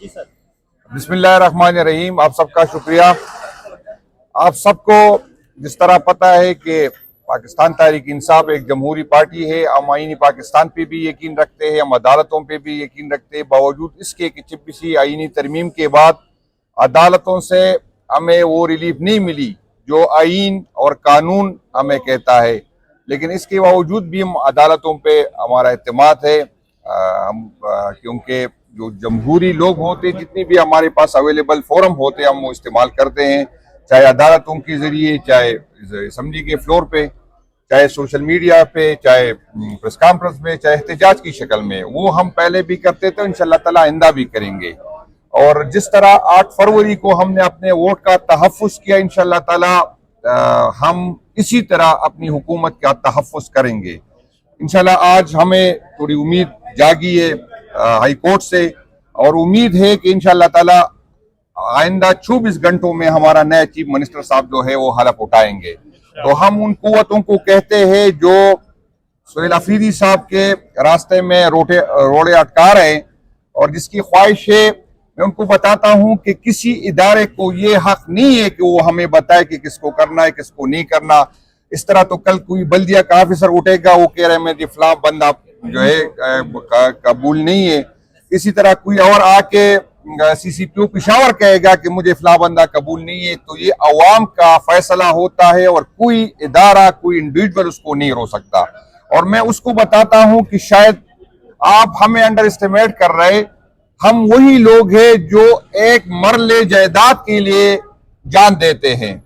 बिस्मिल्लाह रहमान रहीम। आप सबका शुक्रिया। आप सबको जिस तरह पता है कि पाकिस्तान तहरीक इंसाफ एक जमहूरी पार्टी है। हम आईनी पाकिस्तान पे भी यकीन रखते हैं, हम अदालतों पे भी यकीन रखते हैं। बावजूद इसके कि 26वीं आईनी तरमीम के बाद अदालतों से हमें वो रिलीफ नहीं मिली जो आईन और कानून हमें कहता है, लेकिन इसके बावजूद भी हम अदालतों पे हमारा एतमाद है। क्योंकि जो जमहूरी लोग होते, जितनी भी हमारे पास अवेलेबल फोरम होते, हम वो इस्तेमाल करते हैं, चाहे अदालतों के जरिए, चाहे असम्बली के फ्लोर पे, चाहे सोशल मीडिया पे, चाहे प्रेस कॉन्फ्रेंस में, चाहे एहतजाज की शक्ल में। वो हम पहले भी करते थे, इंशाअल्लाह ताला आइंदा भी करेंगे। और जिस तरह 8 फरवरी को हमने अपने वोट का तहफ़्फ़ुज़ किया, इंशाअल्लाह ताला हम इसी तरह अपनी हुकूमत का तहफ़्फ़ुज़ करेंगे इंशाअल्लाह। आज हमें थोड़ी उम्मीद जागी है हाई कोर्ट से, और उम्मीद है कि इंशाअल्लाह ताला आइंदा 24 घंटों में हमारा नया चीफ मिनिस्टर साहब जो है वो हलफ उठाएंगे। तो हम उन कुव्वतों को कहते हैं जो सुहेल अफरीदी साहब के रास्ते में रोड़े अटका रहे हैं, और जिसकी ख्वाहिश है, मैं उनको बताता हूं कि किसी इदारे को ये हक नहीं है कि वो हमें बताए कि किसको करना है, किसको नहीं करना। इस तरह तो कल कोई बल्दिया का ऑफिसर उठेगा, वो कह रहे हैं मैं फलां बंदा जो है कबूल नहीं है। इसी तरह कोई और आके CCPO पिशावर कहेगा कि मुझे फलां बंदा कबूल नहीं है। तो ये अवाम का फैसला होता है, और कोई इदारा, कोई इंडिविजुअल उसको नहीं रोक सकता। और मैं उसको बताता हूं कि शायद आप हमें अंडर एस्टिमेट कर रहे। हम वही लोग हैं जो एक मरले जायदाद के लिए जान देते हैं।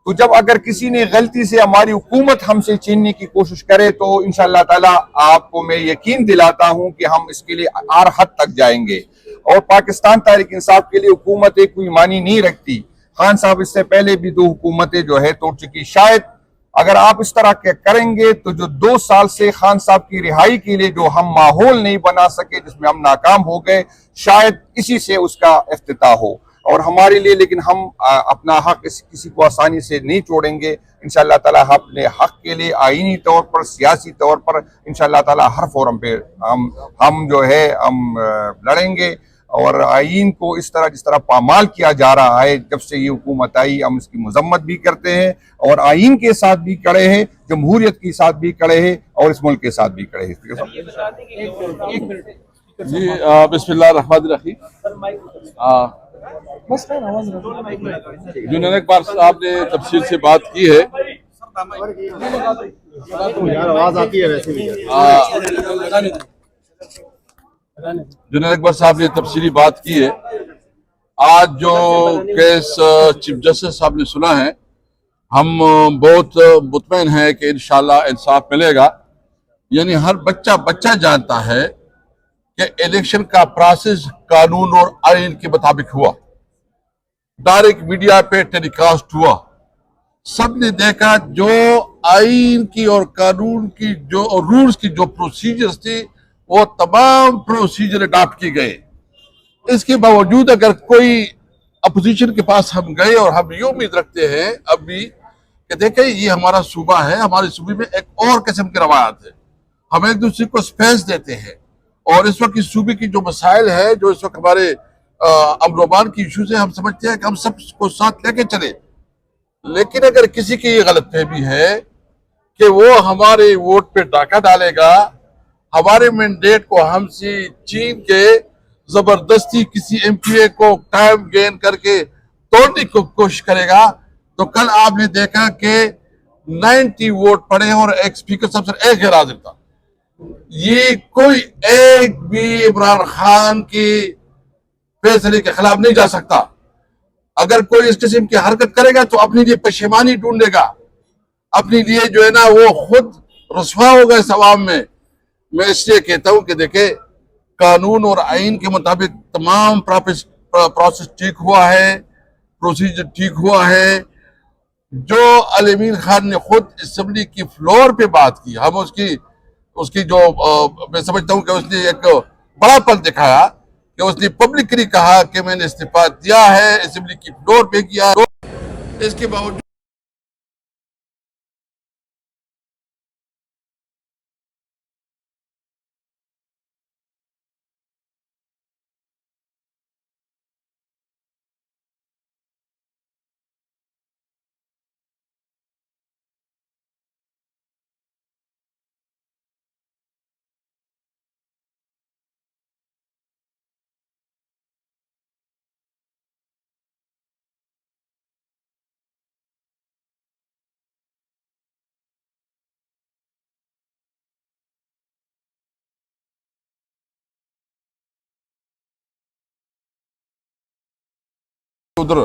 तो जब अगर किसी ने गलती से हमारी हुकूमत हमसे छीनने की कोशिश करे, तो इंशाअल्लाह ताला आपको मैं यकीन दिलाता हूं कि हम इसके लिए हर हद तक जाएंगे। और पाकिस्तान तहरीक इंसाफ के लिए हुकूमतें कोई मानी नहीं रखती। खान साहब इससे पहले भी 2 हुकूमतें जो है तोड़ चुकी। शायद अगर आप इस तरह के करेंगे तो जो 2 साल से खान साहब की रिहाई के लिए जो हम माहौल नहीं बना सके, जिसमें हम नाकाम हो गए, शायद इसी से उसका इफ्तिताह हो। और हमारे लिए, लेकिन हम अपना हक किसी को आसानी से नहीं छोड़ेंगे इंशाअल्लाह ताला। अपने हक के लिए आईनी तौर पर, सियासी तौर पर इंशाअल्लाह ताला हर फोरम पे हम जो है हम लड़ेंगे। और आईन को इस तरह, जिस तरह पामाल किया जा रहा है जब से ये हुकूमत आई, हम इसकी मजम्मत भी करते हैं, और आईन के साथ भी खड़े हैं, जमहूरियत के साथ भी खड़े हैं, और इस मुल्क के साथ भी खड़े हैं। जी बिस्मिल्लाह रहमान रहीम। जुनैद इकबाल साहब ने तफसील से बात की है। जुनैद इकबाल साहब ने तफसीली बात की है। आज जो केस चीफ जस्टिस साहब ने सुना है, हम बहुत मुतमईन हैं कि इंशाअल्लाह इंसाफ मिलेगा। यानी हर बच्चा जानता है कि इलेक्शन का प्रोसेस कानून और आईन के मुताबिक हुआ, डायरेक्ट मीडिया पे टेलीकास्ट हुआ, सबने देखा। जो आईन की और कानून की जो रूल्स की जो प्रोसीजर्स थी, वो तमाम प्रोसीजर अडॉप्ट की गए। इसके बावजूद अगर कोई अपोजिशन के पास हम गए, और हम ये उम्मीद रखते हैं अब भी कि देखें ये हमारा सूबा है, हमारे सूबे में एक और किस्म की रवायत है, हम एक दूसरे को स्पेस देते हैं। और इस वक्त इस सूबे की जो मसाइल है, जो इस वक्त हमारे अमन की इशूज है, हम समझते हैं कि हम सबको साथ लेके चले। लेकिन अगर किसी की ये गलतफहमी है कि वो हमारे वोट पे डाका डालेगा, हमारे मैंडेट को हमसे छीन के जबरदस्ती किसी MPA को टाइम गेन करके तोड़ने की कोशिश करेगा, तो कल आपने देखा कि 90 वोट पड़े और एक स्पीकर साहब से एक गैर हाजिर था। ये कोई एक भी इमरान खान के फैसले के खिलाफ नहीं जा सकता। अगर कोई इस किस्म की हरकत करेगा तो अपने लिए पशेमानी ढूंढेगा, अपने लिए जो है ना वो खुद रसवा होगा इस अवाम में। मैं इसलिए कहता हूं कि देखे, कानून और आइन के मुताबिक तमाम प्रोसेस ठीक हुआ है, प्रोसीजर ठीक हुआ है। जो अमीन खान ने खुद असम्बली की फ्लोर पे बात की, हम उसकी उसकी जो मैं समझता हूं कि उसने एक बड़ा पल दिखाया कि उसने पब्लिकली कहा कि मैंने इस्तीफा दिया है, असेंबली की फ्लोर पे किया। इसके बावजूद उधर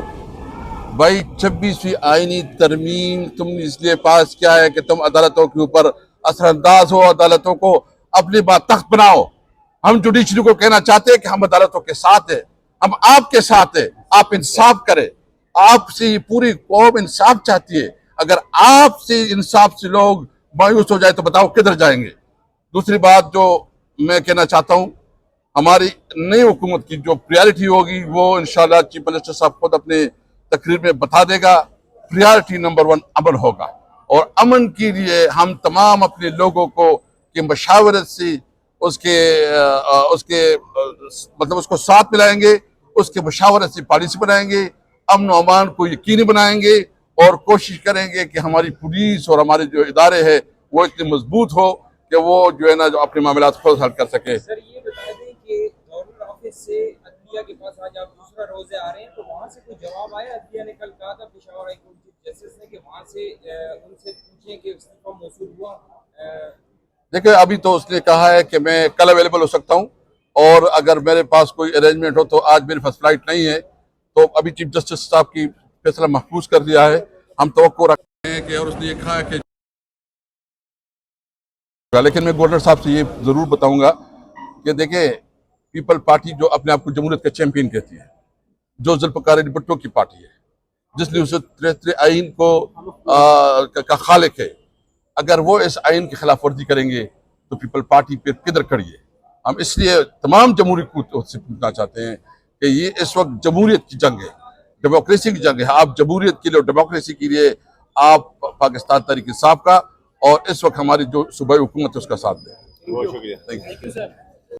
भाई 26वीं आईनी तरमीम तुमने इसलिए पास किया है कि तुम अदालतों के ऊपर असरअंदाज हो, अदालतों को अपनी बात तख्त बनाओ। हम जुडिशरी को कहना चाहते हैं कि हम अदालतों के साथ हैं, हम आपके साथ हैं, आप इंसाफ करें। आपसे पूरी कौम इंसाफ चाहती है, अगर आपसे इंसाफ से लोग मायूस हो जाए तो बताओ किधर जाएंगे। दूसरी बात जो मैं कहना चाहता हूँ, हमारी नई हुकूमत की जो प्रायोरिटी होगी वो इंशाल्लाह चीफ मिनिस्टर साहब खुद अपने तकरीर में बता देगा। प्रायोरिटी नंबर 1 अमन होगा, और अमन के लिए हम तमाम अपने लोगों को की मशावरत से मतलब उसको साथ मिलाएंगे, उसके मशावरत से पॉलिसी बनाएंगे, अमन और अमान को यकीनी बनाएंगे, और कोशिश करेंगे कि हमारी पुलिस और हमारे जो इदारे हैं वो इतने मजबूत हो कि वो जो है ना जो अपने मामलात खुद हल कर सके। सर ये बता दें कि गवर्नर ऑफिस से अदलिया के पास आज आप दूसरा रोजे आ रहे हैं, तो वहाँ से कोई जवाब आया? अदलिया ने कल कहा था Peshawar high court chief justice ने कि वहाँ से उनसे पूछें कि इस्तीफा मौसूल हुआ। देखिए अभी तो उसने कहा है कि मैं कल अवेलेबल हो सकता हूँ, और अगर मेरे पास कोई अरेंजमेंट हो तो आज मेरे पास फ्लाइट नहीं है, तो अभी चीफ जस्टिस साहब की फैसला महफूज कर दिया है। हम तवक्को रखते हैं कि, और उसने ये कहा है कि, लेकिन मैं गवर्नर साहब से ये जरूर बताऊंगा कि देखिए पीपल पार्टी जो अपने आप को जमहूरियत का चैंपियन कहती है, जो जुल्फ़िकार अली भुट्टो की पार्टी है, जिसने उसे 73 आइन को का खालिक है, अगर वो इस आइन की खिलाफ वर्जी करेंगे तो पीपल पार्टी फिर किधर खड़ी है। हम इसलिए तमाम जमहूरी को से पूछना चाहते हैं कि ये इस वक्त जमहूरियत की जंग है, डेमोक्रेसी की जंग है। आप जमहूरियत के लिए और डेमोक्रेसी के लिए आप पाकिस्तान तहरीक इंसाफ का और इस वक्त हमारी जो सूबाई हुकूमत है उसका साथ दें। बहुत शुक्रिया। Thank you.